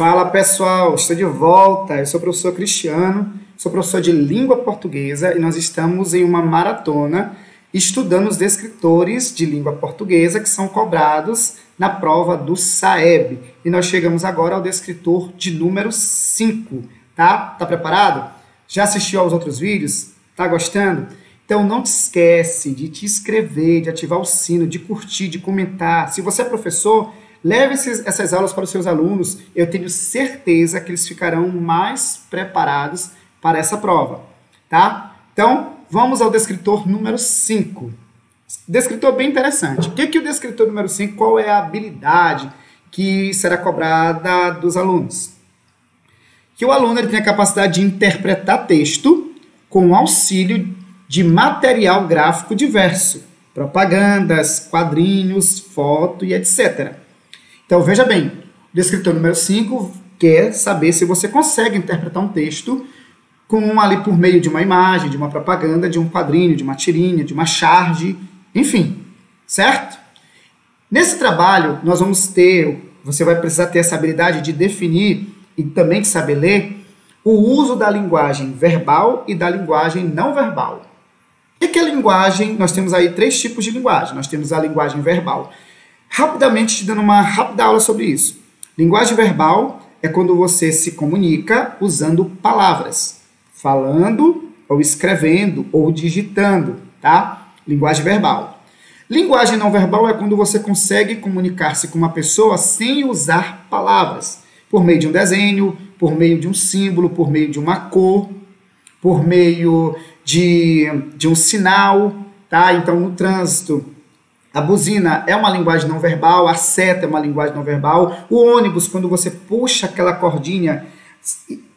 Fala pessoal, estou de volta. Eu sou o professor Cristiano, sou professor de língua portuguesa e nós estamos em uma maratona estudando os descritores de língua portuguesa que são cobrados na prova do SAEB. E nós chegamos agora ao descritor de número 5, tá? Tá preparado? Já assistiu aos outros vídeos? Tá gostando? Então não te esquece de te inscrever, de ativar o sino, de curtir, de comentar. Se você é professor, leve essas aulas para os seus alunos. Eu tenho certeza que eles ficarão mais preparados para essa prova, tá? Então, vamos ao descritor número 5. Descritor bem interessante. O que é o descritor número 5? Qual é a habilidade que será cobrada dos alunos? Que o aluno ele tem a capacidade de interpretar texto com auxílio de material gráfico diverso, propagandas, quadrinhos, foto e etc. Então, veja bem, o descritor número 5 quer saber se você consegue interpretar um texto ali por meio de uma imagem, de uma propaganda, de um quadrinho, de uma tirinha, de uma charge, enfim, certo? Nesse trabalho, você vai precisar ter essa habilidade de definir e também de saber ler o uso da linguagem verbal e da linguagem não verbal. O que é linguagem? Nós temos aí 3 tipos de linguagem. Nós temos a linguagem verbal. Rapidamente, te dando uma rápida aula sobre isso. Linguagem verbal é quando você se comunica usando palavras, falando ou escrevendo ou digitando, tá? Linguagem verbal. Linguagem não verbal é quando você consegue comunicar-se com uma pessoa sem usar palavras, por meio de um desenho, por meio de um símbolo, por meio de uma cor, por meio de um sinal, tá? Então, no trânsito, a buzina é uma linguagem não verbal, a seta é uma linguagem não verbal, o ônibus, quando você puxa aquela cordinha,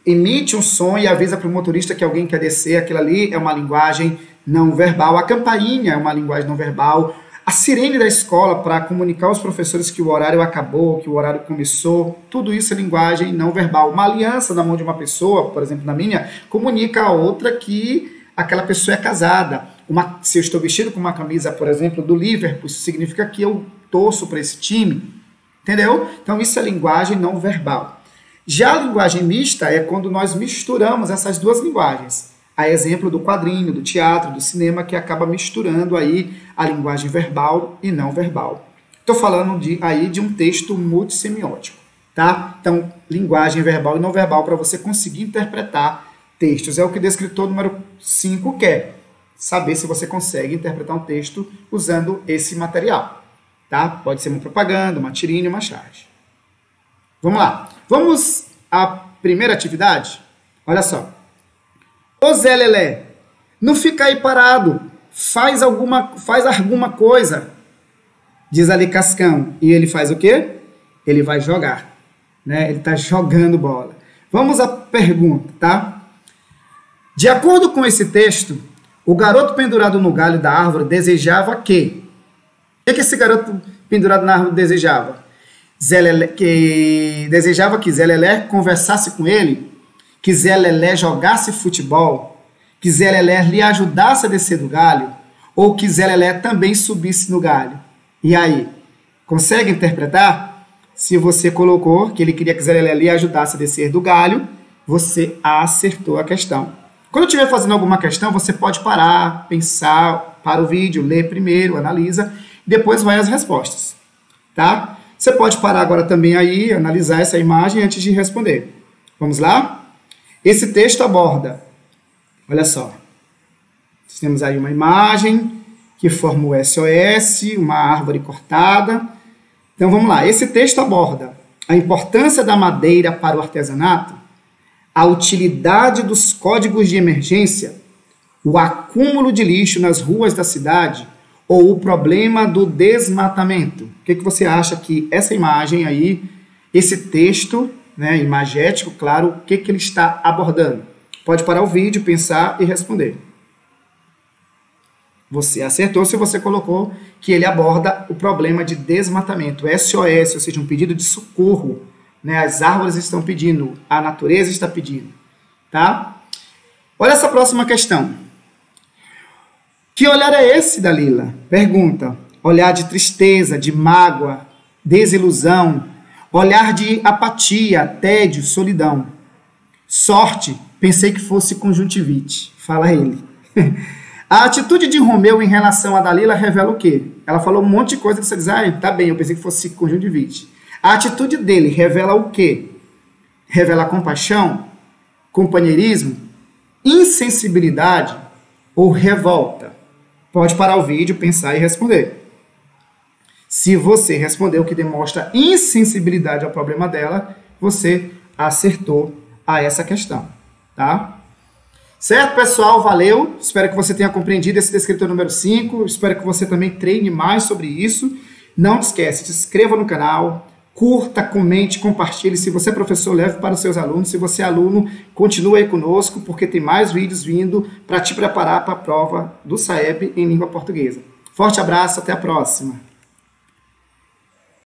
emite um som e avisa para o motorista que alguém quer descer, aquilo ali é uma linguagem não verbal, a campainha é uma linguagem não verbal, a sirene da escola para comunicar aos professores que o horário acabou, que o horário começou, tudo isso é linguagem não verbal. Uma aliança na mão de uma pessoa, por exemplo, na minha, comunica a outra que aquela pessoa é casada. Se eu estou vestido com uma camisa, por exemplo, do Liverpool, isso significa que eu torço para esse time, entendeu? Então isso é linguagem não verbal. Já a linguagem mista é quando nós misturamos essas duas linguagens. A exemplo do quadrinho, do teatro, do cinema, que acaba misturando aí a linguagem verbal e não verbal. Estou falando aí de um texto multissemiótico, tá? Então, linguagem verbal e não verbal para você conseguir interpretar textos. É o que o descritor número 5 quer. Saber se você consegue interpretar um texto usando esse material, tá? Pode ser uma propaganda, uma tirinha, uma charge. Vamos lá. Vamos à primeira atividade? Olha só. Ô Zé Lelé, não fica aí parado, faz alguma coisa, diz ali Cascão. E ele faz o quê? Ele vai jogar, né? Ele está jogando bola. Vamos à pergunta, tá? De acordo com esse texto, o garoto pendurado no galho da árvore desejava que... O que esse garoto pendurado na árvore desejava? Desejava que Zé Lelé conversasse com ele, que Zé Lelé jogasse futebol, que Zé Lelé lhe ajudasse a descer do galho, ou que Zé Lelé também subisse no galho. E aí, consegue interpretar? Se você colocou que ele queria que Zé Lelé lhe ajudasse a descer do galho, você acertou a questão. Quando estiver fazendo alguma questão, você pode parar, pensar, para o vídeo, ler primeiro, analisa, depois vai às respostas, tá? Você pode parar agora também aí, analisar essa imagem antes de responder. Vamos lá? Esse texto aborda, olha só, temos aí uma imagem que forma o SOS, uma árvore cortada. Então vamos lá, esse texto aborda a importância da madeira para o artesanato, a utilidade dos códigos de emergência, o acúmulo de lixo nas ruas da cidade ou o problema do desmatamento. O que você acha que essa imagem aí, esse texto, né, imagético, claro, o que ele está abordando? Pode parar o vídeo, pensar e responder. Você acertou se você colocou que ele aborda o problema de desmatamento, SOS, ou seja, um pedido de socorro, né? As árvores estão pedindo, a natureza está pedindo, tá? Olha essa próxima questão. Que olhar é esse, Dalila? Pergunta. Olhar de tristeza, de mágoa, desilusão, Olhar de apatia, tédio, solidão. Sorte, pensei que fosse conjuntivite. Fala ele. A atitude de Romeu em relação a Dalila revela o quê? Ela falou um monte de coisa que você diz, tá bem, eu pensei que fosse conjuntivite. A atitude dele revela o quê? Revela compaixão, companheirismo, insensibilidade ou revolta? Pode parar o vídeo, pensar e responder. Se você responder o que demonstra insensibilidade ao problema dela, você acertou a essa questão, tá? Certo, pessoal? Valeu. Espero que você tenha compreendido esse descritor número 5. Espero que você também treine mais sobre isso. Não te esquece, se inscreva no canal, curta, comente, compartilhe. Se você é professor, leve para os seus alunos. Se você é aluno, continue aí conosco, porque tem mais vídeos vindo para te preparar para a prova do SAEB em língua portuguesa. Forte abraço, até a próxima.